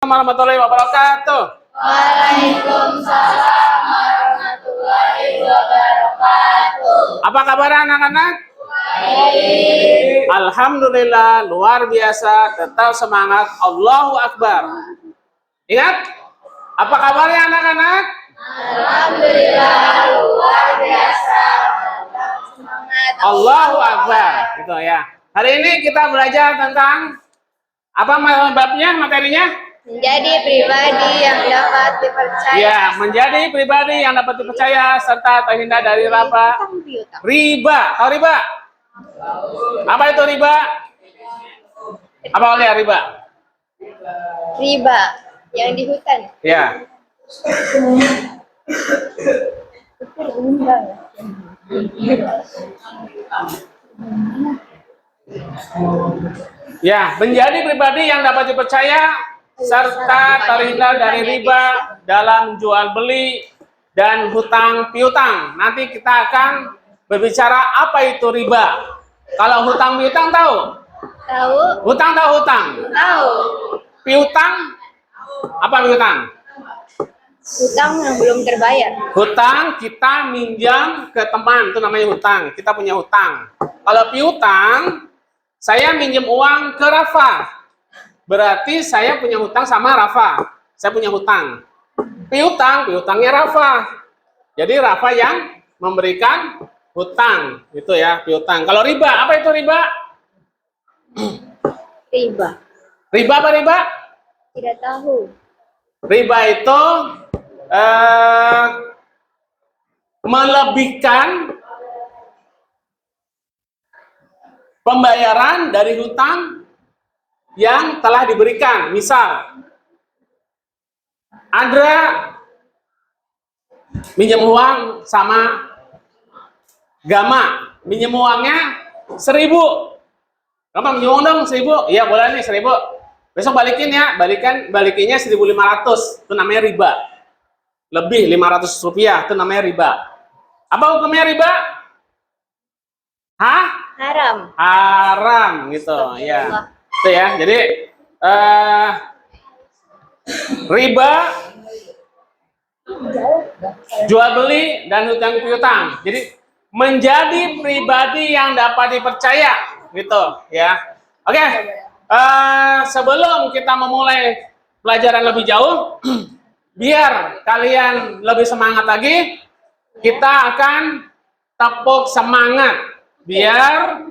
Warahmatullahi wabarakatuh. Waalaikumsalam warahmatullahi wabarakatuh. Apa kabar anak-anak? Baik. Alhamdulillah, luar biasa, tetap semangat, Allahu Akbar. Ingat, apa kabarnya anak-anak? Alhamdulillah luar biasa. Tetap semangat. Allahu Akbar. Gitu ya. Hari ini kita belajar tentang apa babnya, materinya? Menjadi pribadi yang dapat dipercaya. Ya, menjadi pribadi yang dapat dipercaya serta terhindar dari riba. Tahu riba? Apa itu riba? Apa oleh riba? Riba yang di hutan. Ya. Ya, menjadi pribadi yang dapat dipercaya serta terhindar dari riba dalam jual beli dan hutang piutang. Nanti kita akan berbicara apa itu riba. Kalau hutang piutang tahu? Tahu? Hutang tahu hutang? Tahu. Piutang? Apa piutang? Hutang yang belum terbayar. Hutang kita minjam ke teman, itu namanya hutang. Kita punya hutang. Kalau piutang, saya minjem uang ke Rafa. Berarti saya punya hutang sama Rafa. Saya punya hutang. Piutangnya Rafa. Jadi Rafa yang memberikan hutang, gitu ya, piutang. Kalau riba, apa itu riba? Riba. Riba apa riba? Tidak tahu. Riba itu melebihkan pembayaran dari hutang yang telah diberikan. Misal, Andra minjem uang sama Gama, minjem uangnya 1.000. Gama minjem uang dong 1.000. Iya boleh nih 1.000. Besok balikin ya, balikinnya 1.500. Itu namanya riba. Lebih 500 rupiah, itu namanya riba. Apa hukumnya riba? Hah? Haram. Haram gitu ya. Itu ya. Jadi riba, jual beli dan hutang piutang. Jadi menjadi pribadi yang dapat dipercaya gitu ya. Oke. Sebelum kita memulai pelajaran lebih jauh, biar kalian lebih semangat lagi, kita akan tepuk semangat biar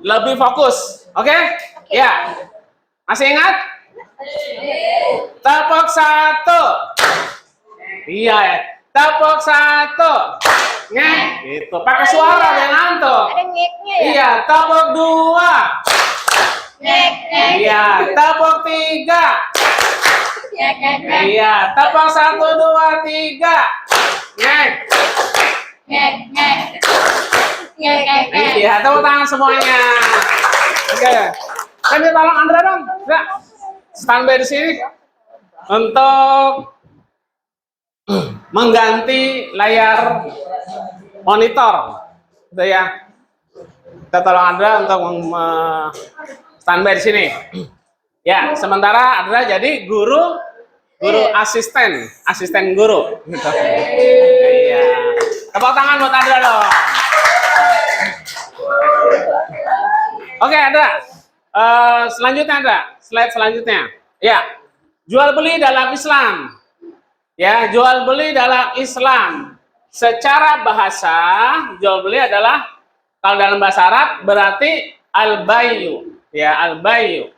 lebih fokus. Oke? Ya. Masih ingat? Tepuk 1. Iya ya. Tepuk 1. Ngek. Gitu. Pakai suara jangan ngantuk. Ada ngeknya ya? Iya. Tepuk 2. Ngek, ngek. Iya. Tepuk 3. Ngek, ngek, ngek. Iya. Tepuk 1, 2, 3. Ngek. Ngek, ngek. Ngek, ngek, ngek. Iya. Tepuk tangan semuanya. Oke. Kan tolong Andra dong. Enggak. Standby di sini untuk mengganti layar monitor, gitu ya. Kita tolong Andra untuk standby di sini. Ya, sementara Andra jadi guru asisten guru. Gitu. Iya. Tepuk tangan buat Andra dong. Oke, Andra. Selanjutnya Andra, slide selanjutnya. Ya, jual beli dalam Islam. Ya, jual beli dalam Islam. Secara bahasa, jual beli adalah kalau dalam bahasa Arab berarti al-bayu. Ya, al-bayu.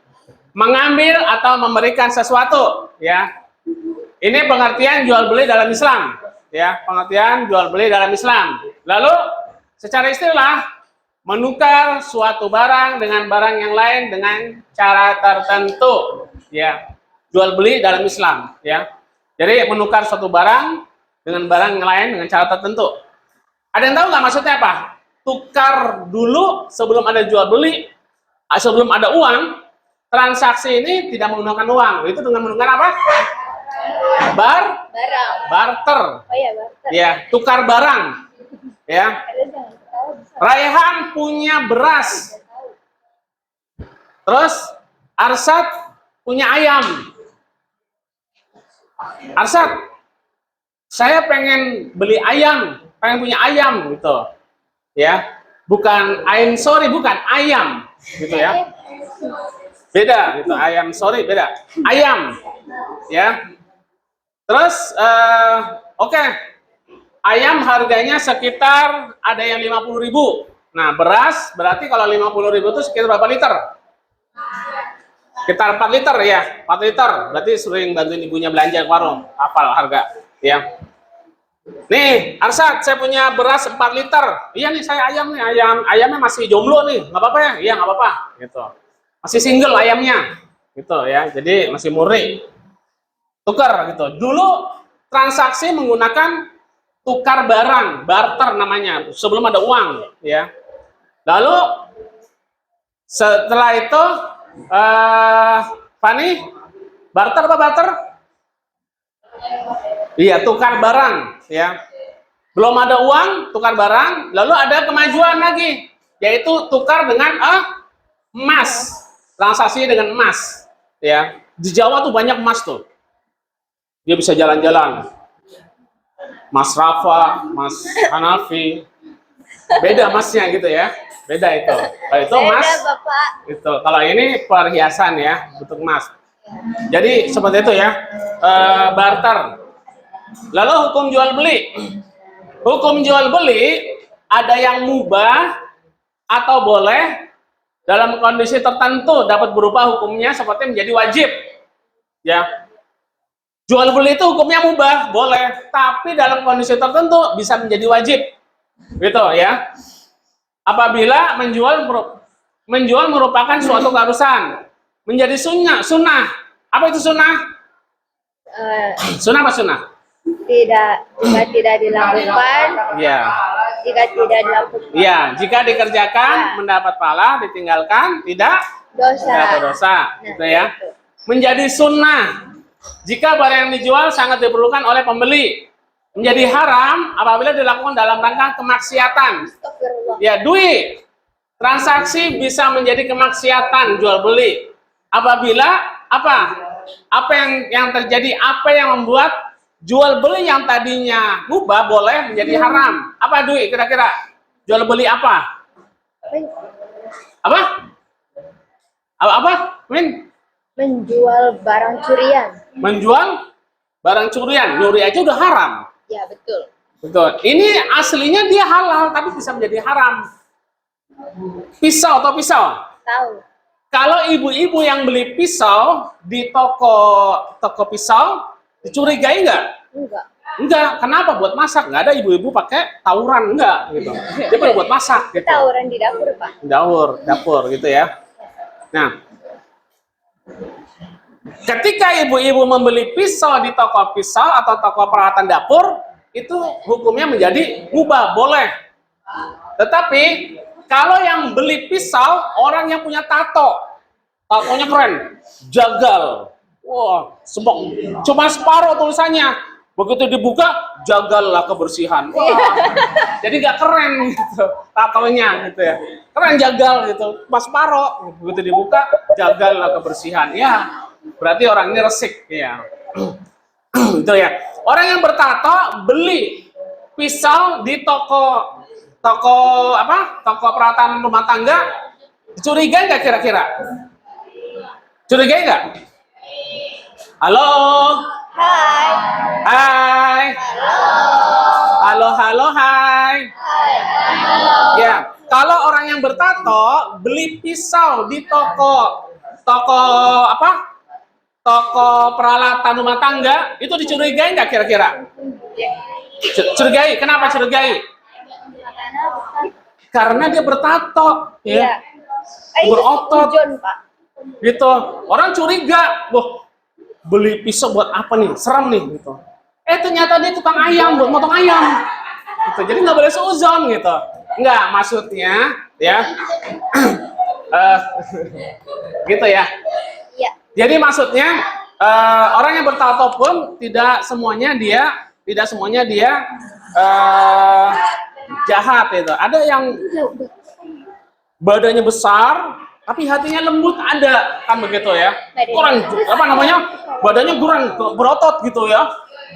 Mengambil atau memberikan sesuatu, ya. Ini pengertian jual beli dalam Islam. Ya, pengertian jual beli dalam Islam. Lalu secara istilah menukar suatu barang dengan barang yang lain dengan cara tertentu, ya. Jual beli dalam Islam, ya. Jadi menukar suatu barang dengan barang yang lain dengan cara tertentu. Ada yang tahu nggak maksudnya apa? Tukar dulu sebelum ada jual beli, sebelum ada uang. Transaksi ini tidak menggunakan uang, itu dengan menggunakan apa? Barter. Oh iya, barter. Ya, tukar barang, ya. Raihan punya beras, terus Arsad punya ayam. Arsad, saya pengen beli ayam, pengen punya ayam gitu, ya. Bukan bukan ayam, gitu ya. Beda, gitu. Ayam, sorry, beda. Ayam, ya. Terus, oke. Ayam harganya sekitar ada yang 50.000. Nah, beras berarti kalau 50.000 itu sekitar berapa liter? Sekitar 4 liter ya, 4 liter. Berarti sering bantuin ibunya belanja ke warung. Hafal harga, ya. Nih, Arsad, saya punya beras 4 liter. Iya nih, saya ayam nih, ayamnya masih jomblo nih, nggak apa-apa ya? Iya, nggak apa-apa, gitu. Masih single ayamnya, gitu ya. Jadi masih murni. Tukar gitu. Dulu transaksi menggunakan tukar barang, barter namanya, sebelum ada uang, ya. Lalu setelah itu, Fani, barter apa barter? Iya, tukar barang, ya. Belum ada uang, tukar barang, lalu ada kemajuan lagi, yaitu tukar dengan emas, transaksi dengan emas, ya. Di Jawa tuh banyak emas tuh, dia bisa jalan-jalan, Mas Rafa, Mas Hanafi, beda emasnya gitu ya, beda itu. Kalau itu emas, Bapak. itu. Kalau ini perhiasan ya, bentuk emas. Jadi seperti itu ya, barter. Lalu hukum jual beli. Hukum jual beli ada yang mubah atau boleh, dalam kondisi tertentu dapat berubah hukumnya seperti menjadi wajib. Ya. Jual beli itu hukumnya mubah, boleh, tapi dalam kondisi tertentu bisa menjadi wajib. Gitu ya. Apabila menjual merupakan suatu keharusan, menjadi sunnah. Apa itu sunnah? Sunnah apa sunnah? Jika tidak dilakukan, Ya. jika tidak dilakukan, Iya, jika dikerjakan mendapat pahala, ditinggalkan tidak dosa. dapat dosa, gitu ya. Menjadi sunnah jika barang yang dijual sangat diperlukan oleh pembeli. Menjadi haram apabila dilakukan dalam rangka kemaksiatan. Astagfirullah. Ya, duit. Transaksi bisa menjadi kemaksiatan jual beli apabila apa? Apa yang terjadi? Apa yang membuat jual beli yang tadinya mubah boleh menjadi haram? Apa duit kira-kira? Jual beli apa? Apa? Apa? Min? Menjual barang curian. Menjual barang curian. Nyuri aja udah haram. Ya, betul. Betul. Ini aslinya dia halal tapi bisa menjadi haram. Pisau atau pisau? Tahu. Kalau ibu-ibu yang beli pisau di toko pisau, dicurigai nggak? Enggak. Enggak. Kenapa? Buat masak. Nggak ada ibu-ibu pakai tawuran, enggak gitu. Dia pada buat masak gitu. Tawuran di dapur, Pak. Dapur gitu ya. Nah, ketika ibu-ibu membeli pisau di toko pisau atau toko peralatan dapur, itu hukumnya menjadi mubah, boleh. Tetapi kalau yang beli pisau orang yang punya tatonya keren, jagal, wah, cuma separuh tulisannya, begitu dibuka, jagallah kebersihan, wah, jadi nggak keren gitu, tatonya gitu ya, keren jagal gitu, cuma separuh, begitu dibuka, jagallah kebersihan, ya, berarti orang ini resik, ya, itu ya. Orang yang bertato beli pisau di toko peralatan rumah tangga, curigai nggak kira-kira? Curigai nggak? Halo? Hai. Hai? Halo, hai? Ya, kalau orang yang bertato beli pisau di toko peralatan rumah tangga, itu dicurigai nggak kira-kira? Curigai, kenapa curigai? Karena dia bertato, ya, berotot, Pak. gitu. Orang curiga, wah, beli pisau buat apa nih? Serem nih, gitu. Ternyata dia tukang ayam, buat motong ayam. Gitu. Jadi nggak boleh seuzon, gitu. Nggak, maksudnya, ya, gitu ya. Iya. Jadi maksudnya orang yang bertato pun tidak semuanya dia jahat itu. Ada yang badannya besar tapi hatinya lembut, ada kan begitu ya. Orang badannya berotot gitu ya.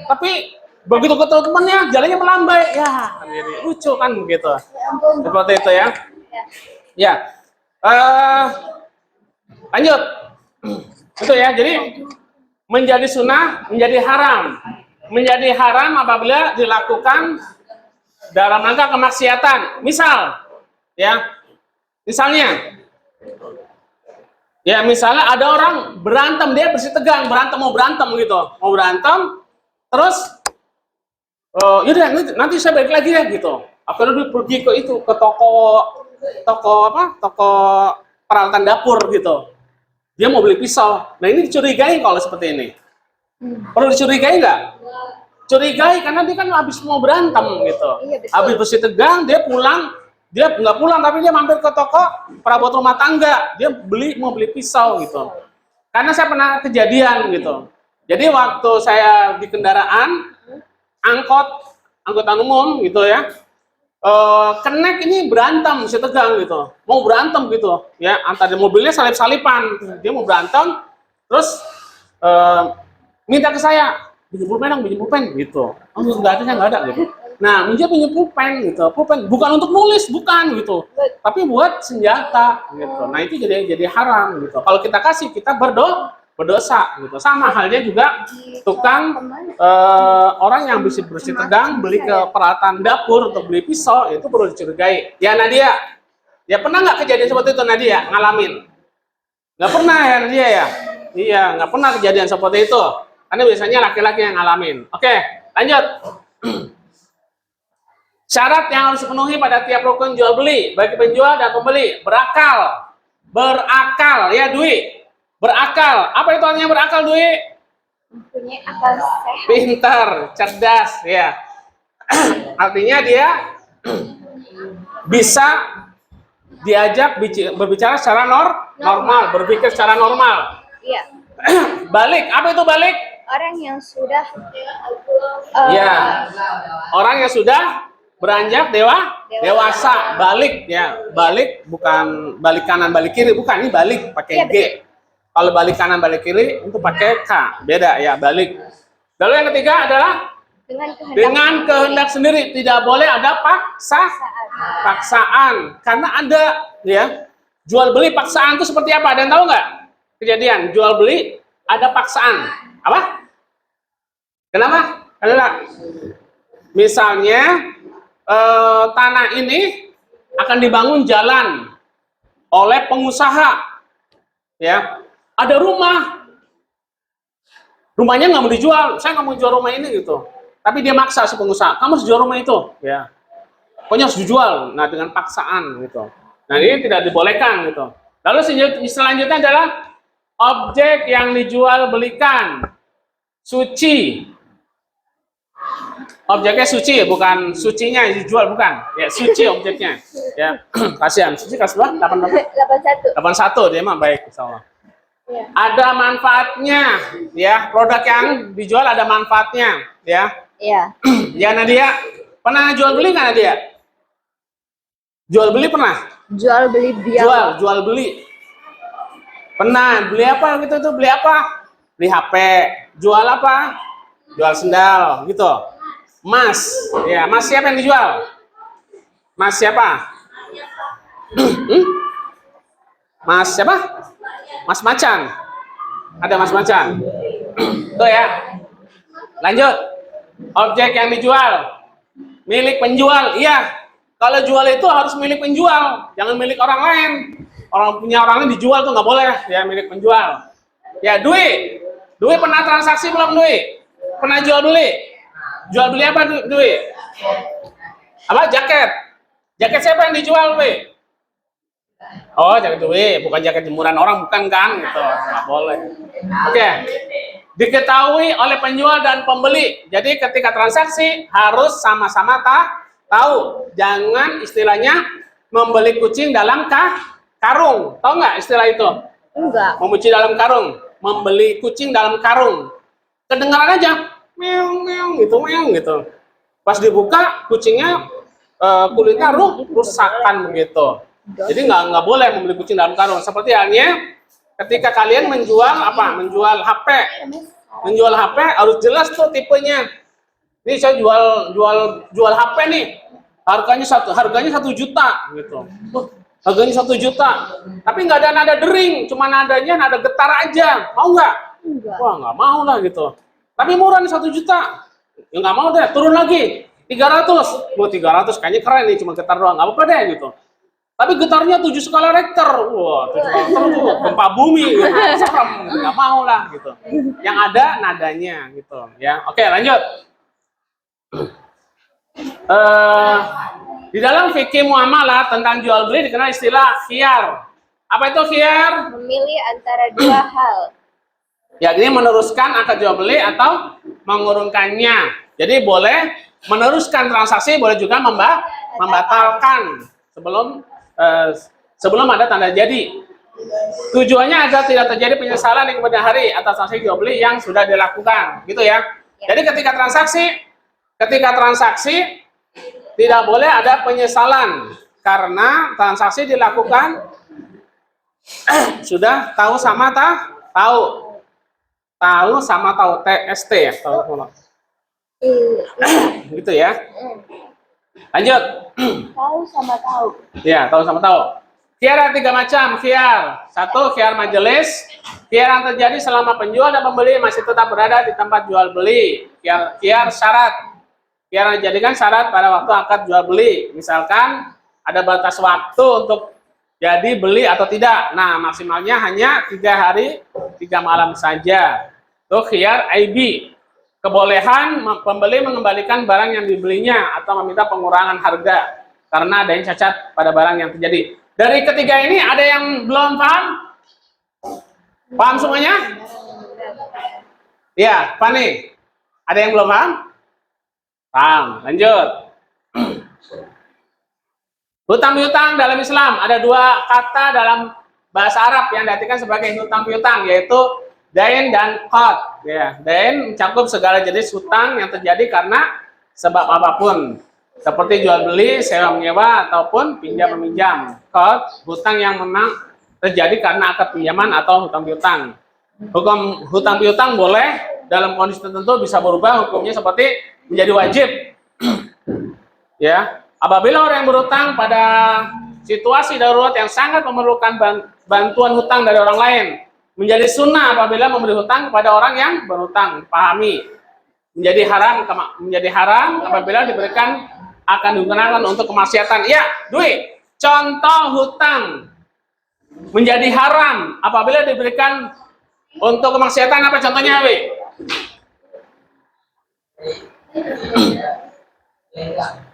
Tapi begitu ketemu temannya, jalannya melambai. Ya, jadi lucu kan begitu. Seperti itu ya. Ya. Lanjut. Itu ya. Jadi menjadi sunnah, menjadi haram. Menjadi haram apabila dilakukan dalam rangka kemaksiatan. Misal, ya, misalnya ada orang berantem, dia bersih tegang, mau berantem gitu, terus, yaudah nanti saya balik lagi ya gitu. Akhirnya dia pergi ke toko peralatan dapur gitu. Dia mau beli pisau. Nah ini dicurigai kalau seperti ini. Perlu dicurigai nggak? Curigai karena dia kan habis mau berantem gitu. Habis bersih tegang, dia nggak pulang tapi dia mampir ke toko perabot rumah tangga. Dia mau beli pisau gitu. Karena saya pernah kejadian gitu. Jadi waktu saya di kendaraan angkutan umum gitu ya, kenek ini berantem, bersih tegang gitu, mau berantem gitu ya, antar mobilnya salip-salipan, dia mau berantem, terus minta ke saya, pinjam pulpen gitu. Oh, nggak ada gitu. Nah, minjem pulpen gitu. Pulpen bukan untuk nulis, bukan gitu. Tapi buat senjata gitu. Nah, itu jadi haram gitu. Kalau kita kasih, kita berdosa gitu. Sama halnya juga tukang orang yang bersih tegang beli ke peralatan dapur untuk beli pisau, itu perlu dicurigai. Ya Nadia, ya pernah nggak kejadian seperti itu Nadia ngalamin? Nggak pernah ya Nadia ya? Iya, nggak pernah kejadian seperti itu. Karena biasanya laki-laki yang ngalamin. Oke, lanjut. Syarat yang harus dipenuhi pada tiap rukun jual beli bagi penjual dan pembeli: berakal, ya Dwi. Berakal. Apa itu artinya berakal, Dwi? Mempunyai akal sehat. Pintar, cerdas, ya. Artinya dia bisa diajak berbicara secara normal, berpikir secara normal. Iya. Balik, apa itu balik? Orang yang sudah orang yang sudah beranjak dewasa. Balik ya, balik bukan balik kanan balik kiri, bukan, ini balik pakai G. Kalau balik kanan balik kiri itu pakai K, beda ya, balik. Lalu yang ketiga adalah dengan kehendak sendiri, tidak boleh ada paksaan. Karena ada ya, jual beli paksaan itu seperti apa? Ada yang tahu nggak? Kejadian jual beli ada paksaan. Apa? Kenapa? Karena misalnya tanah ini akan dibangun jalan oleh pengusaha, ya. Ada rumahnya nggak mau dijual, saya nggak mau jual rumah ini gitu. Tapi dia maksa si pengusaha, kamu harus jual rumah itu, ya. Pokoknya harus dijual, nah dengan paksaan gitu. Nah ini tidak dibolehkan gitu. Lalu selanjutnya adalah objek yang dijual belikan suci. Objeknya suci, bukan sucinya yang dijual, bukan. Ya, suci objeknya. Ya, kasihan. Suci kelas berapa? 81. 81 dia mah baik, insyaallah. Ya. Ada manfaatnya, ya. Produk yang dijual ada manfaatnya, ya. Iya. Ya Nadia, pernah jual beli nggak Nadia? Jual beli pernah? Jual beli biaya. Jual beli. Pernah, beli apa gitu tuh? Beli apa? Beli HP. Jual apa? Jual sendal, gitu. Mas, ya, mas siapa yang dijual? Mas siapa? Mas siapa? Mas Macan. Ada Mas Macan. Tuh ya. Lanjut. Objek yang dijual milik penjual. Iya. Kalau jual itu harus milik penjual, jangan milik orang lain. Punya orang lain dijual tuh nggak boleh, ya milik penjual. Ya, Dwi pernah transaksi belum Dwi? Pernah jual beli? Jual beli apa Dwi? Apa? Jaket. Jaket siapa yang dijual Dwi? Oh, jaket Dwi, bukan jaket jemuran orang, bukan kan? Gitu, nggak boleh. Oke. Diketahui oleh penjual dan pembeli. Jadi ketika transaksi harus sama-sama tahu. Jangan istilahnya membeli kucing dalam karung. Tahu nggak istilah itu? Enggak. Memuji dalam karung. Membeli kucing dalam karung. Kedengaran aja. Meong, meong gitu. Pas dibuka, kucingnya kulitnya rusakan begitu. Jadi nggak boleh membeli kucing dalam karung. Seperti halnya ketika kalian menjual apa? Menjual HP. Menjual HP harus jelas tuh tipenya. Ini saya jual HP nih. Harganya 1 juta gitu. Harganya 1 juta. Tapi nggak ada nada dering, cuma nadanya nada getar aja. Mau nggak? Wah, nggak mau lah gitu. Tapi murah nih 1 juta. Ya nggak mau deh, turun lagi 300. Wah, 300 kayaknya keren nih, cuma getar doang. Nggak apa-apa deh gitu. Tapi getarnya 7 skala Richter. Wah, 7 skala Richter tuh gempa bumi gitu. Serem, nggak mau lah gitu. Yang ada nadanya gitu ya. Oke, lanjut. Di dalam fikih muamalah tentang jual beli dikenal istilah khiyar. Apa itu khiyar? Memilih antara dua hal. Ya, ini meneruskan akad jual beli atau mengurungkannya. Jadi boleh meneruskan transaksi, boleh juga membatalkan sebelum ada tanda jadi. Tujuannya agar tidak terjadi penyesalan di kemudian hari atas transaksi jual beli yang sudah dilakukan, gitu ya. Jadi ketika transaksi tidak boleh ada penyesalan karena transaksi dilakukan sudah tahu sama tahu TST ya, gitu ya. Lanjut. Tahu sama tahu. Ya, tahu sama tahu. Khiyar ada 3 macam khiyar. 1, khiyar majelis. Khiyar yang terjadi selama penjual dan pembeli masih tetap berada di tempat jual beli. Khiyar syarat. Khiyar yang dijadikan syarat pada waktu akad jual beli. Misalkan ada batas waktu untuk jadi beli atau tidak. Nah, maksimalnya hanya 3 hari 3 malam saja. Itu khiyar IB. Kebolehan pembeli mengembalikan barang yang dibelinya atau meminta pengurangan harga karena ada yang cacat pada barang yang terjadi. Dari ketiga ini ada yang belum paham? Paham semuanya? Ya, Fani. Ada yang belum paham? Paham. Lanjut. Hutang piutang dalam Islam ada 2 kata dalam bahasa Arab yang diartikan sebagai hutang piutang, yaitu dain dan qad. Ya, dain mencakup segala jenis hutang yang terjadi karena sebab apapun, seperti jual beli, sewa menyewa ataupun pinjam meminjam. Qad, hutang yang memang terjadi karena akad pinjaman atau hutang piutang. Hukum hutang piutang boleh dalam kondisi tertentu bisa berubah hukumnya seperti menjadi wajib. Ya, apabila orang yang berhutang pada situasi darurat yang sangat memerlukan bantuan hutang dari orang lain, menjadi sunnah apabila memberi hutang kepada orang yang berhutang. Pahami. Menjadi haram apabila diberikan akan digunakan untuk kemaksiatan. Ya, Dwi, contoh hutang menjadi haram apabila diberikan untuk kemaksiatan apa contohnya, Dwi?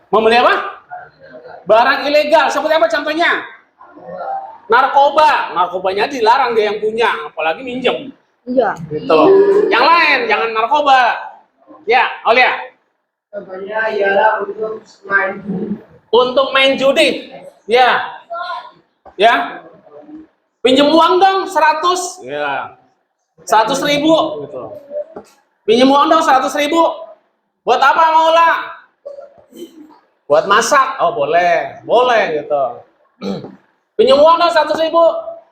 Membeli apa? Barang ilegal. Seperti apa contohnya? Narkobanya dilarang dia yang punya, apalagi minjem. Iya. Gitu. Yang lain jangan narkoba. Ya, Aulia. Contohnya ialah Untuk main judi. Ya. Ya. Pinjem uang dong 100. Ya. 100.000 gitu. Pinjem uang dong 100.000. Buat apa Maula? Buat masak. Oh, boleh. Boleh gitu. Pinjem uang dong 100.000.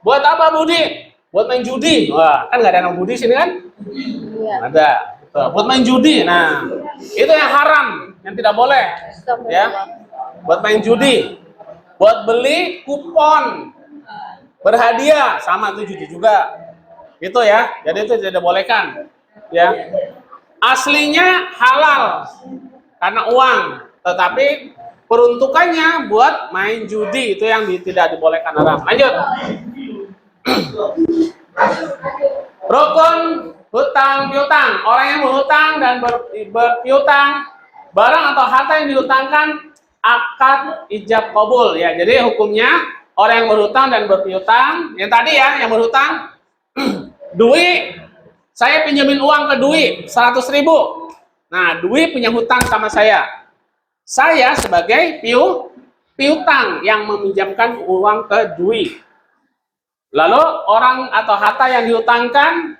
Buat apa Budi? Buat main judi. Wah, kan nggak ada anak Budi sini kan? Iya. Ada. Tuh, buat main judi. Nah, itu yang haram, yang tidak boleh. Ya. Buat main judi. Buat beli kupon berhadiah sama itu judi juga. Gitu ya. Jadi itu tidak dibolehkan. Ya. Aslinya halal karena uang, tetapi peruntukannya buat main judi, itu yang tidak dibolehkan haram. Lanjut. Rukun hutang piutang. Orang yang berhutang dan berpiutang barang atau harta yang dihutangkan akad ijab qabul ya. Jadi hukumnya orang yang berhutang dan berpiutang, yang tadi ya, yang berhutang, Dwi, saya pinjemin uang ke Dwi 100.000. Nah, Dwi punya hutang sama saya. Saya sebagai piutang yang meminjamkan uang ke Dwi. Lalu orang atau harta yang dihutangkan,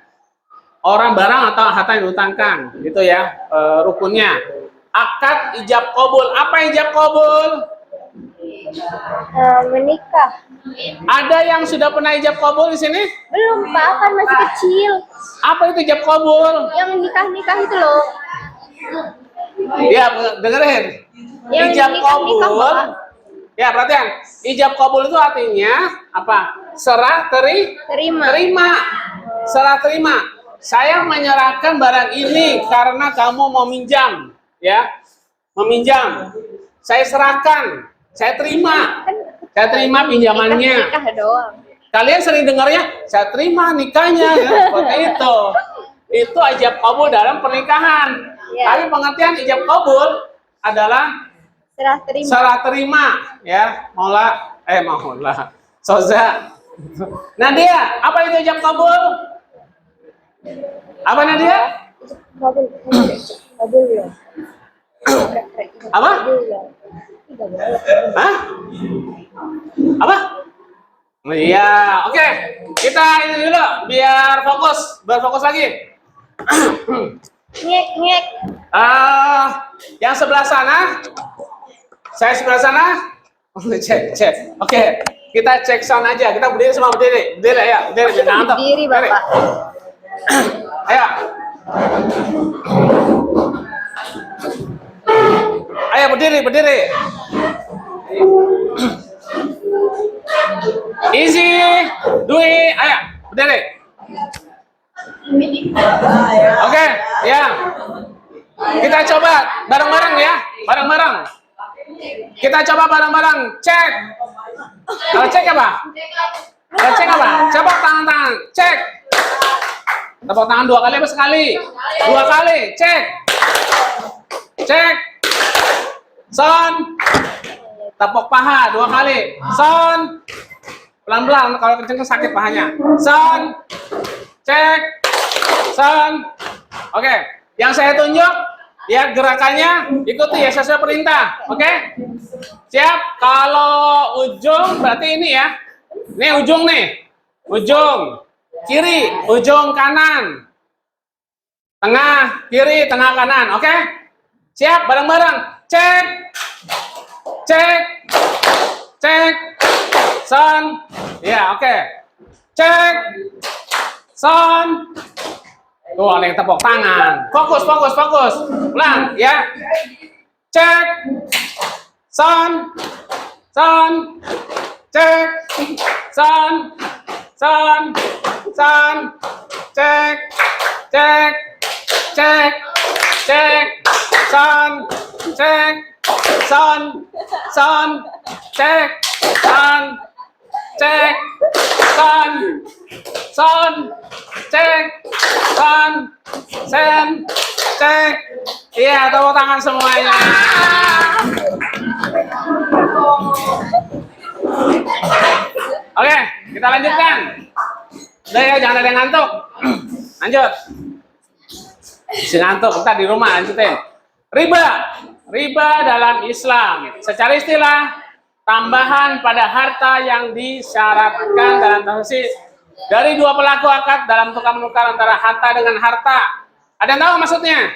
orang barang atau harta yang dihutangkan, gitu ya, rukunnya. Akad ijab qabul. Apa ijab qabul? Menikah. Ada yang sudah pernah ijab kabul di sini? Belum, Pak, kan masih kecil. Apa itu ijab kabul? Yang nikah-nikah itu loh. Ya, dengerin. Yang Ijab nikah-nikah, kabul. Pak. Ya, perhatian. Ijab kabul itu artinya apa? Serah Terima. terima. Serah terima. Saya menyerahkan barang ini karena kamu mau minjam, ya. Meminjam. Saya serahkan. Saya terima. Saya terima pinjamannya. Nikah doang. Kalian sering dengarnya, saya terima nikahnya, ya, seperti itu. Itu ijab kabul dalam pernikahan. Ya. Tapi pengertian ijab kabul adalah Serah terima. serah terima, ya. Maula, Soza. Nadia, apa itu ijab kabul? Apa Nadia? Kabul. Kabul ya. Apa? Hah? Apa? Iya, oke. Kita ini dulu, biar fokus lagi. Ngek. Yang sebelah sana, saya sebelah sana. Cek. Oke, kita cek sound aja. Kita berdiri semua berdiri ya, berdiri. Jangan ngantuk. Berdiri, Bapak. Ayo. Ayo berdiri. Easy, Dwi, ayo berdiri. Oke, ya. Kita coba bareng-bareng ya, bareng-bareng. Kita coba bareng-bareng. Cek. Kalau cek apa? Coba tangan. Cek. Tepuk tangan 2 kali apa sekali? 2 kali. Cek. Son. Tepuk paha 2 kali. Son. Pelan-pelan, kalau kenceng sakit pahanya. Son. Cek. Son. Oke. Yang saya tunjuk, ya gerakannya ikuti ya sesuai perintah. Oke? Siap? Kalau ujung berarti ini ya. Ini ujung nih. Ujung kiri, ujung kanan. Tengah, kiri, tengah, kanan. Oke? Siap? Bareng-bareng. Cek. Son. Ya, oke. Cek. Son. Tuh, ada yang tepuk tangan. Fokus. Ulang, ya. Cek. Son. Cek. Son. Cek. Son. Cek. Son. Cek. Cek. Iya, tepuk tangan semuanya. Oke, kita lanjutkan. Udah ya, jangan ada yang ngantuk. Lanjut. Si ngantuk, ntar di rumah lanjutin. Riba dalam Islam. Secara istilah, tambahan pada harta yang disyaratkan dalam transaksi dari 2 pelaku akad dalam tukar menukar antara harta dengan harta. Ada yang tahu maksudnya?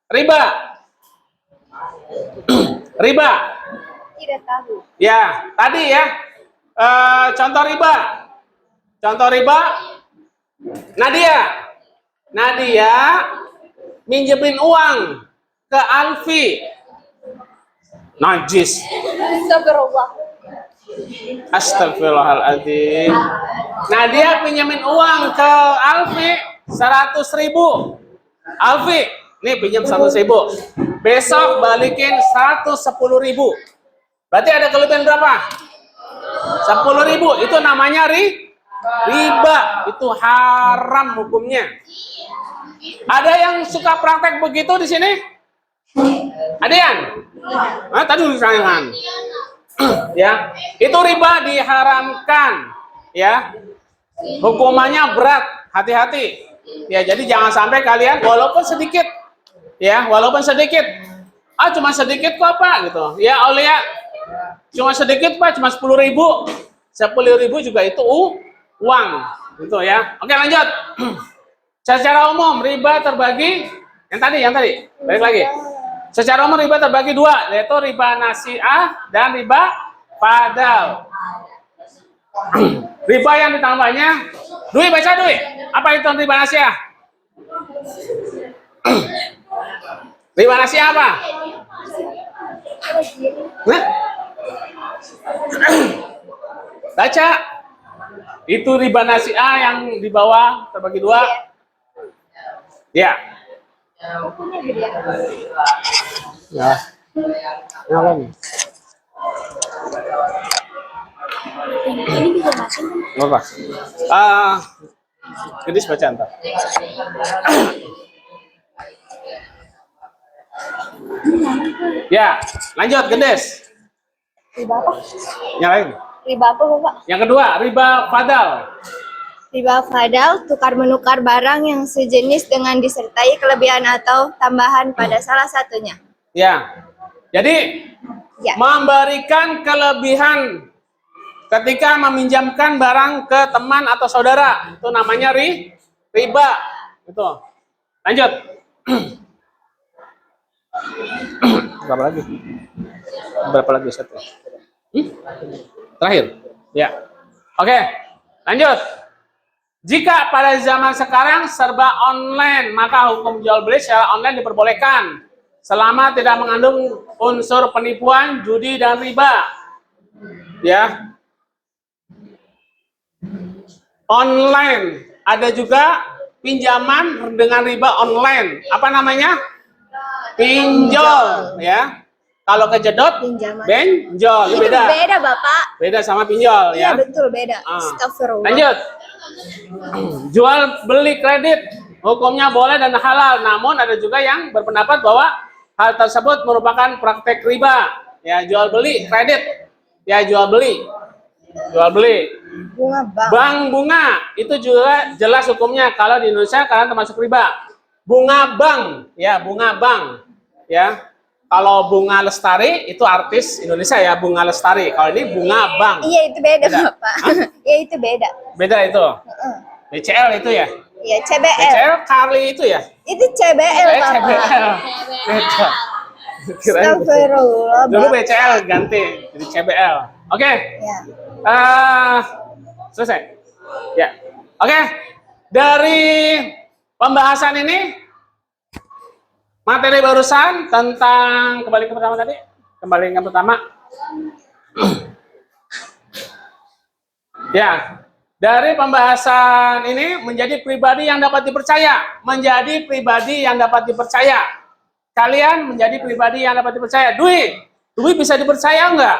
Riba. Tidak tahu. Ya, tadi ya. Contoh riba. Nadia minjemin uang ke Alfi. Najis. Astagfirullahaladzim. Nadia pinjemin uang ke Alfi 100.000. Alfi, nih pinjam 100.000. Besok balikin 110.000. Berarti ada kelebihan berapa? 10.000. Itu namanya riba. Itu haram hukumnya. Ada yang suka praktek begitu di sini? Ada yang? Tadi tangan. Ya, itu riba diharamkan. Ya, hukumannya berat. Hati-hati. Ya, jadi jangan sampai kalian walaupun sedikit, cuma sedikit kok Pak gitu. Ya Aulia, cuma sedikit Pak, cuma 10.000. 10.000 juga itu uang, gitu ya. Oke, lanjut. Secara umum riba terbagi yang tadi, balik lagi. Secara umum riba terbagi 2, yaitu riba nasi'ah dan riba fadal. Riba yang ditambahnya Dwi, baca Dwi. Apa itu riba nasiah? Riba nasiah apa? Nah? Baca. Itu riba nasiah yang di bawah terbagi dua. Ya. Ya. Nyala nih. Ini bisa masuk. Apa? Gedis baca entar. Ya, lanjut Gedis. Riba apa? Nyalain. Riba apa, Bapak? Yang kedua, riba fadal. Riba fadal, tukar menukar barang yang sejenis dengan disertai kelebihan atau tambahan pada salah satunya. Ya. Jadi Ya. memberikan kelebihan ketika meminjamkan barang ke teman atau saudara, itu namanya riba. Itu. Lanjut. Berapa lagi? Berapa lagi satu? Terakhir. Ya. Oke. Lanjut. Jika pada zaman sekarang serba online, maka hukum jual beli secara online diperbolehkan selama tidak mengandung unsur penipuan, judi dan riba. Ya. Online, ada juga pinjaman dengan riba online. Apa namanya? Pinjol, ya. Kalau kejedot, Pinjaman. benjol. Itu Itu beda. beda, Bapak. Beda sama pinjol, Iya, ya. betul beda. Ah. Astagfirullah. Lanjut. Jual beli kredit hukumnya boleh dan halal, namun ada juga yang berpendapat bahwa hal tersebut merupakan praktek riba. Ya, jual beli kredit. Ya, jual beli. Jual beli. Bunga bank. Bank bunga itu juga jelas hukumnya kalau di Indonesia karena termasuk riba. Bunga bank, ya, bunga bank. Ya. Kalau Bunga Lestari itu artis Indonesia ya, Bunga Lestari. Kalau ini bunga bank. Iya, itu beda, Beda. Bapak. Iya, itu beda. Beda itu. BCL itu ya. Iya, CBL. BCL Carly itu ya. Itu CBL, Bapak. CBL. Beda. Kirain Astagfirullah, dulu Bapak. BCL ganti jadi CBL. Oke. Ya. Selesai. Ya. Oke. Dari pembahasan ini materi barusan tentang kembali ke pertama tadi. Kembali ke pertama. Ya. Dari pembahasan ini menjadi pribadi yang dapat dipercaya, menjadi pribadi yang dapat dipercaya. Kalian menjadi pribadi yang dapat dipercaya. Dwi bisa dipercaya enggak?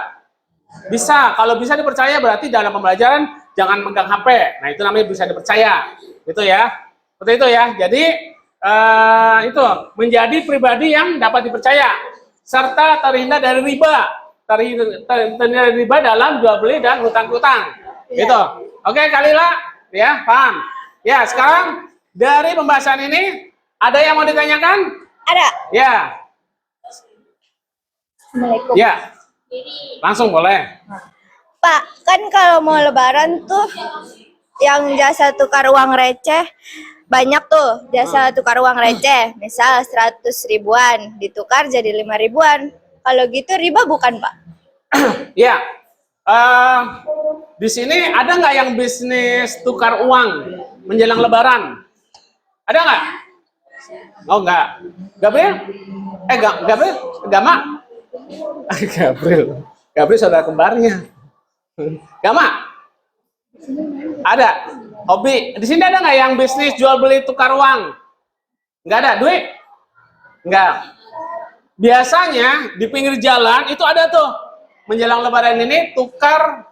Bisa. Kalau bisa dipercaya berarti dalam pembelajaran jangan megang HP. Nah, itu namanya bisa dipercaya. Itu ya. Seperti itu ya. Jadi itu menjadi pribadi yang dapat dipercaya serta terhindar dari riba. Terhindar dari riba dalam jual beli dan hutang-hutang. Ya. Gitu. Oke, Kalila, ya, paham. Ya, sekarang dari pembahasan ini ada yang mau ditanyakan? Ada. Ya. Assalamualaikum. Ya. Langsung boleh. Pak, kan kalau mau lebaran tuh yang jasa tukar uang receh banyak tuh, jasa tukar uang receh. Misal 100 ribuan ditukar jadi 5 ribuan. Kalau gitu riba bukan, Pak? Ya. Di sini ada nggak yang bisnis tukar uang menjelang lebaran? Ada nggak? Oh, nggak. Gabriel? Gabriel? Gama? Gabriel saudara kembarnya. Gama? Ada. Hobi. Di sini ada nggak yang bisnis jual beli tukar uang? Nggak ada. Duit? Nggak. Biasanya di pinggir jalan itu ada tuh menjelang lebaran ini tukar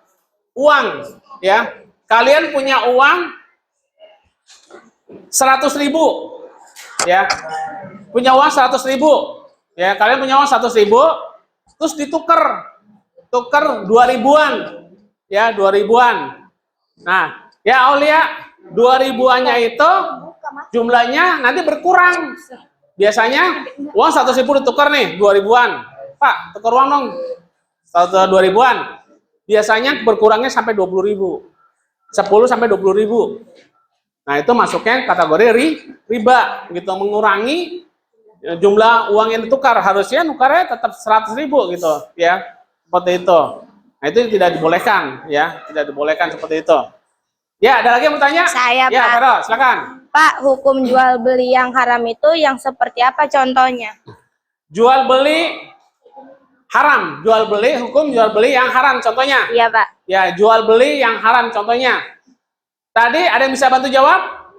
uang, ya. Kalian punya uang 100.000, ya. Punya uang 100.000, ya. Kalian punya uang 100.000, terus tukar 2.000-an, ya, 2.000-an. Nah, ya Aulia, 2.000-annya itu jumlahnya nanti berkurang. Biasanya uang 100.000 ditukar nih 2.000-an. Pak, tukar uang dong. 2.000-an. Biasanya berkurangnya sampai 20.000. 10 sampai 20.000. Nah, itu masuknya kategori riba, gitu, mengurangi jumlah uang yang ditukar. Harusnya nukarnya tetap 100.000 gitu, ya. Seperti itu. Nah, itu tidak dibolehkan, ya, tidak dibolehkan seperti itu. Ya, ada lagi yang mau tanya? Saya, ya, Pak. Vero, silakan. Pak, hukum jual beli yang haram itu yang seperti apa contohnya? Jual beli haram, jual beli hukum jual beli yang haram contohnya. Iya, Pak. Ya, jual beli yang haram contohnya. Tadi ada yang bisa bantu jawab?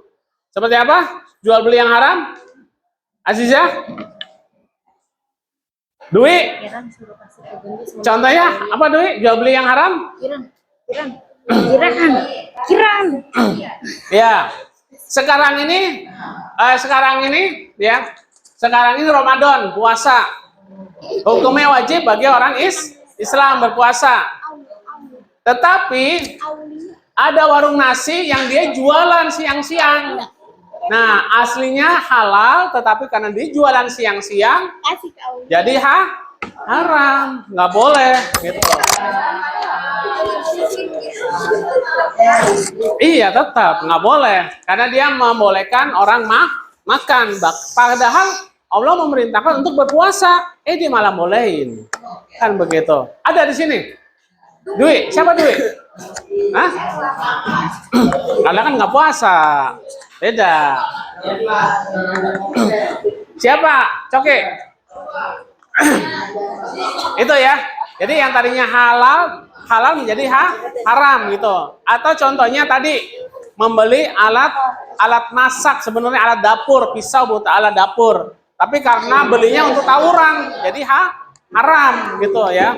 Seperti apa? Jual beli yang haram? Aziza? Dwi? Contohnya apa Dwi? Jual beli yang haram? Kiran. Ya. Sekarang ini ya. Sekarang ini Ramadan, puasa. Hukumnya wajib bagi orang Islam berpuasa. Tetapi ada warung nasi yang dia jualan siang-siang. Nah, aslinya halal, tetapi karena dia jualan siang-siang, jadi haram, nggak boleh, gitu. Iya, tetap nggak boleh, karena dia membolehkan orang makan. Padahal Allah memerintahkan untuk berpuasa, dia malah bolehin, kan begitu. Ada di sini, Dwi, siapa Dwi? Hah? Karena kan nggak puasa, beda. Siapa? Coke. Itu ya. Jadi yang tadinya halal menjadi haram gitu. Atau contohnya tadi membeli alat masak, sebenarnya alat dapur, pisau buat alat dapur. Tapi karena belinya untuk tawuran, jadi haram gitu ya.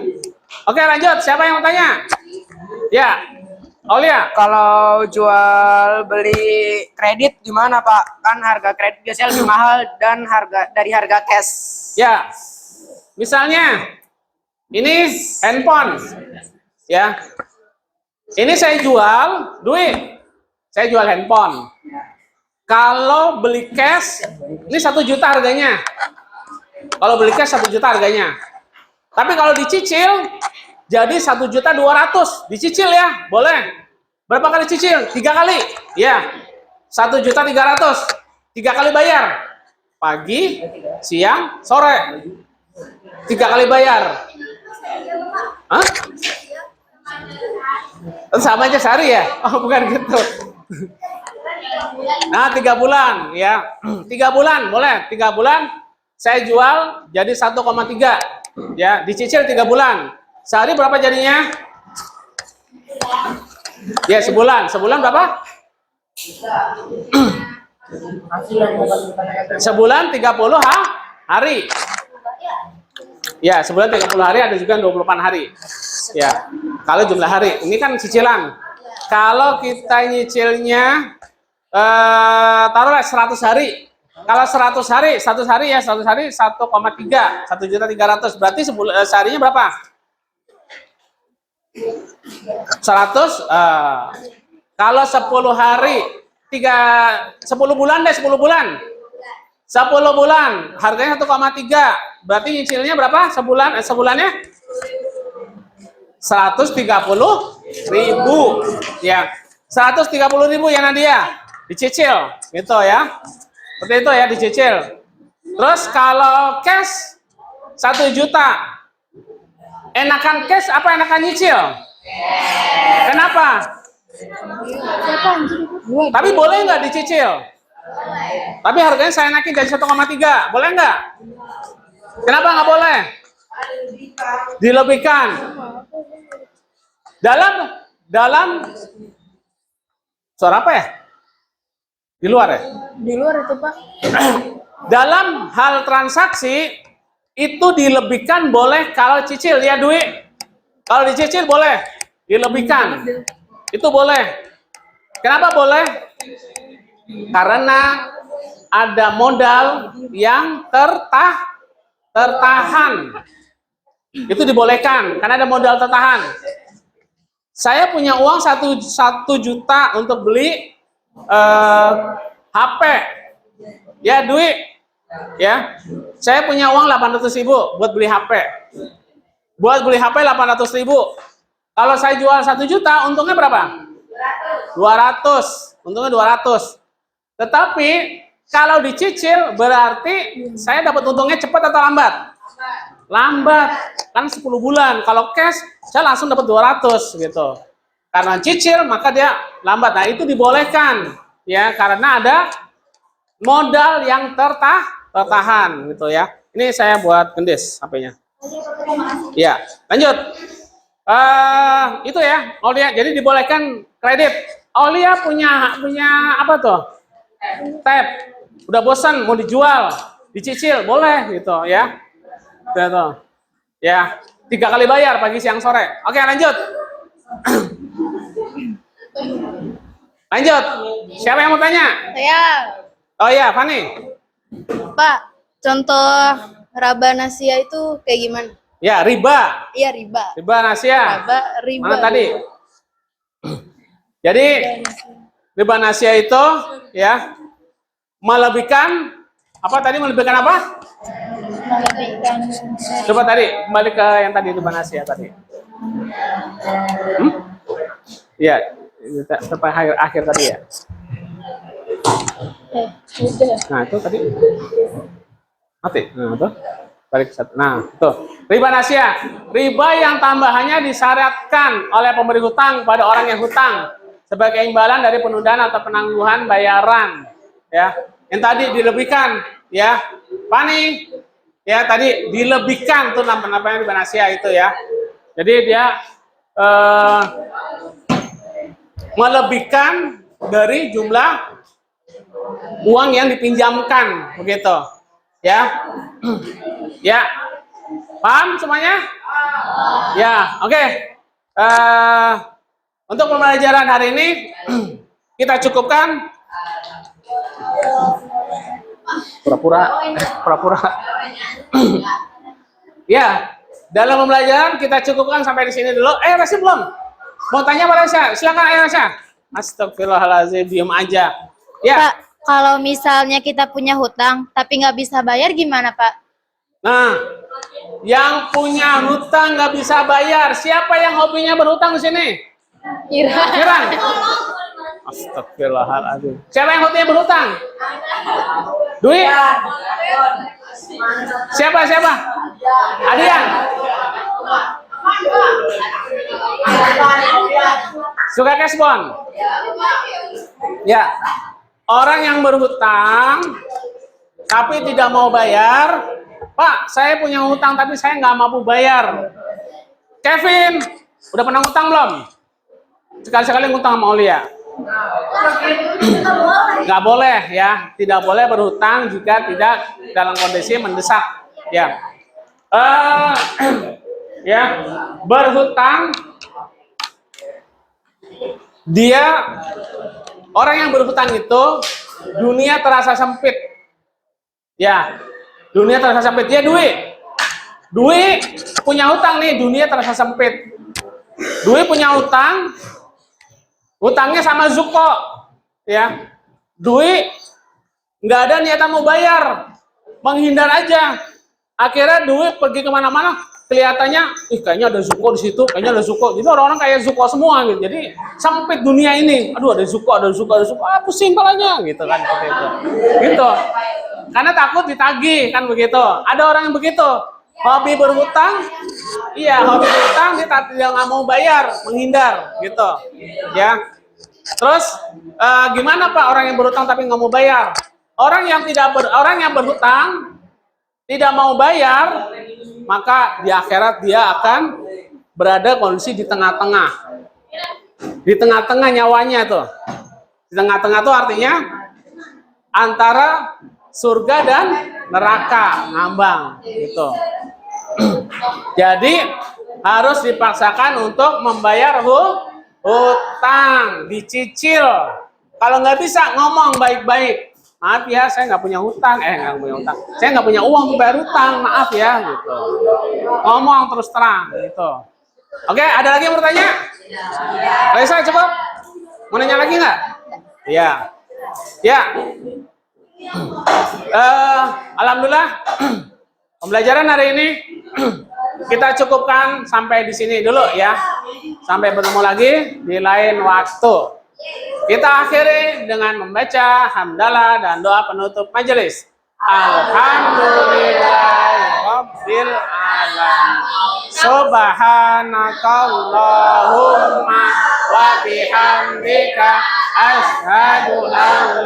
Oke, lanjut. Siapa yang mau tanya? Ya, Aulia. Kalau jual beli kredit gimana Pak? Kan harga kredit biasanya lebih mahal dan dari harga cash. Ya, misalnya ini handphone, ya. Ini saya jual, Dwi. Saya jual handphone. Kalau beli cash, ini 1 juta harganya. Kalau beli cash 1 juta harganya. Tapi kalau dicicil, jadi 1.200.000 dicicil ya, boleh. Berapa kali cicil? 3 kali. Ya, 1.300.000. 3 kali bayar. Pagi, siang, sore. 3 kali bayar. Hah? Sama aja sehari ya? Oh, bukan gitu. Nah, 3 bulan ya. 3 bulan boleh. 3 bulan saya jual jadi 1,3. Ya, dicicil 3 bulan. Sehari berapa jadinya? Ya, sebulan. Sebulan berapa? Sebulan 30 hari. Ya, sebulan 30 hari, ada juga 24 hari. Ya, kalau jumlah hari. Ini kan cicilan. Kalau kita nyicilnya taruhlah 100 hari. Kalau 100 hari, 100 hari ya, 100 hari 1,3, 1.300.000. Berarti seharinya berapa? 100. Kalau 10 hari, 10 bulan deh, 10 bulan. 10 bulan, harganya 1,3. Berarti nyicilnya berapa sebulannya? 130.000. Ya, 130.000 ya Nadia. Dicicil, gitu ya. Seperti itu ya, dicicil. Terus kalau cash 1 juta. Enakan cash apa enakan nyicil? Kenapa? Tapi boleh nggak dicicil? Tapi harganya saya naikin jadi 1,3. Boleh nggak? Kenapa nggak boleh? Dilebihkan. Dalam suara apa ya? Di luar ya? Di luar itu, Pak. Dalam hal transaksi itu dilebihkan boleh kalau cicil ya Dwi. Kalau dicicil boleh dilebihkan. Itu boleh. Kenapa boleh? Karena ada modal yang tertahan. Itu dibolehkan karena ada modal tertahan. Saya punya uang 1 juta untuk beli HP. Ya, Dwi. Ya. Saya punya uang 800.000 buat beli HP. Buat beli HP 800.000. Kalau saya jual 1 juta, untungnya berapa? 200. Untungnya 200. Tetapi kalau dicicil berarti saya dapat untungnya cepat atau lambat? lambat. Kan 10 bulan. Kalau cash, saya langsung dapat 200 gitu. Karena cicil, maka dia lambat. Nah, itu dibolehkan. Ya, karena ada modal yang tertahan gitu ya. Ini saya buat gendis HP-nya. Ya, lanjut. Itu ya, Aulia. Jadi dibolehkan kredit. Aulia punya apa tuh? Tab. Udah bosan mau dijual, dicicil boleh gitu ya. Gitu. Ya, 3 kali bayar pagi, siang, sore. Oke, lanjut. Lanjut. Siapa yang mau tanya? Saya, Oh iya, Fani. Pak, contoh raba nasia itu kayak gimana? Ya, riba. Iya, riba. Riba nasia. Riba. Mana tadi? Jadi riba nasia itu ya melebihkan apa tadi, melebihkan apa? Coba tadi kembali ke yang tadi riba nasia tadi. Iya, sampai akhir tadi ya. Nah, itu tadi mati. Nah, itu balik ke satu. Nah, itu riba nasia. Riba yang tambahannya disyaratkan oleh pemberi hutang pada orang yang hutang sebagai imbalan dari penundaan atau penangguhan bayaran. Ya, yang tadi dilebihkan, ya, Pani, ya tadi dilebihkan tuh namanya riba nasia itu ya. Jadi dia melebihkan dari jumlah uang yang dipinjamkan, begitu, ya. Ya, paham semuanya? Ya, oke. Untuk pembelajaran hari ini kita cukupkan. Pura-pura. Ya, dalam pembelajaran kita cukupkan sampai di sini dulu. Rasya belum? Mau tanya apa Rasya? Silakan Rasya. Astagfirullahaladzim, diem aja. Ya. Pak, kalau misalnya kita punya hutang tapi nggak bisa bayar gimana, Pak? Nah, yang punya hutang nggak bisa bayar, siapa yang hobinya berhutang di sini? Kiran. Astagfirullahaladzim. Siapa yang hobinya berhutang? Dwi? Siapa? Adian? Suka cashbon? Ya. Orang yang berhutang tapi tidak mau bayar, Pak, saya punya hutang tapi saya nggak mampu bayar. Kevin, udah pernah hutang belum? Sekali-sekali ngutang sama Aulia. Nggak boleh ya, tidak boleh berhutang jika tidak dalam kondisi mendesak. Ya, ya, berhutang dia orang yang berhutang itu dunia terasa sempit. Ya, dunia terasa sempit. Ya, Dwi punya hutang nih, dunia terasa sempit. Dwi punya hutang, hutangnya sama Zuko, ya. Dwi nggak ada niatan mau bayar, menghindar aja. Akhirnya Dwi pergi kemana-mana, kelihatannya, kayaknya ada Zuko di situ, kayaknya ada Zuko. Jadi orang-orang kayak Zuko semua gitu. Jadi sempit dunia ini. Aduh, ada Zuko. Pusing palanya gitu kan, seperti itu. Gitu. Karena takut ditagih kan begitu. Ada orang yang begitu. Hobi berhutang, iya hobi berhutang dia nggak mau bayar, menghindar gitu, ya. Terus gimana Pak orang yang berhutang tapi nggak mau bayar? Orang yang berhutang tidak mau bayar, maka di akhirat dia akan berada kondisi di tengah-tengah, nyawanya tuh. Di tengah-tengah tuh artinya antara surga dan neraka, ngambang gitu. Jadi harus dipaksakan untuk membayar hutang, dicicil. Kalau nggak bisa ngomong baik-baik. Maaf ya, saya nggak punya hutang. Saya nggak punya uang untuk bayar hutang. Maaf ya, gitu. Ngomong terus terang, gitu. Oke, ada lagi yang bertanya? Reza, cukup? Mau nanya lagi nggak? Iya. Ya. Alhamdulillah. Pembelajaran hari ini kita cukupkan sampai di sini dulu ya. Sampai bertemu lagi di lain waktu. Kita akhiri dengan membaca hamdalah dan doa penutup majelis. Alhamdulillah. rabbil alamin. Subhanakallahumma wa bihamdika asyhadu an